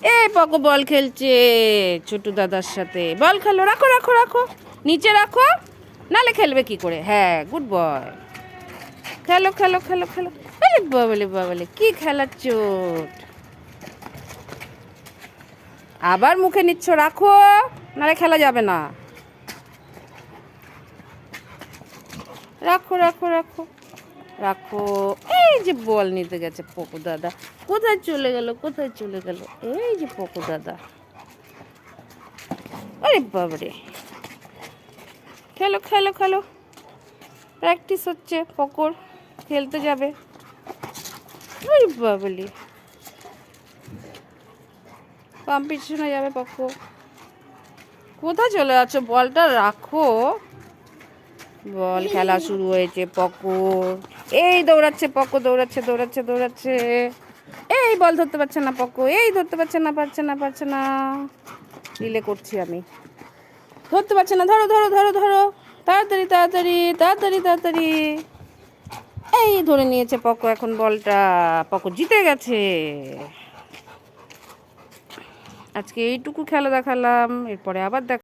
এই পকো বল খেলছে ছোটু দাদার সাথে। বল খেলো, রাখো রাখো রাখো, নিচে রাখো, নালে খেলবে কি করে। হ্যাঁ, গুড বয়। খেলো খেলো খেলো খেলো। আরে বাবালে বাবালে, কি খেলার চোট। আবার মুখে নিচ্ছ, রাখো, নালে খেলা যাবে না। রাখো রাখো রাখো রাখো। এই যে বল নিতে গেছে পকু দাদা। কোথায় চলে গেল, কোথায় চলে গেল? এই যে পকু দাদা। আরে বাবারে, খেলো খেলো খেলো। প্র্যাকটিস হচ্ছে পকর, খেলতে যাবে। আরে বাবালি, কম্পিটিশনে যাবে পকো। কোথায় চলে যাচ্ছ? বলটা রাখো। বল খেলা শুরু হয়েছে পকর। এই দৌড়াচ্ছে পকো, দৌড়াচ্ছে দৌড়াচ্ছে দৌড়াচ্ছে। এই বল ধরতে পারছে না পকো, এই ধরতে পারছে না, পারছে না পারছে না। রিলে করছি আমি, ধরতে পারছে না। ধরো ধরো ধরো ধরো, তাড়াতাড়ি তাড়াতাড়ি তাড়াতাড়ি তাড়াতাড়ি। এই ধরে নিয়েছে পকো এখন বলটা। পকো জিতে গেছে। আজকে এইটুকু খেলা দেখালাম, এরপরে আবার দেখ।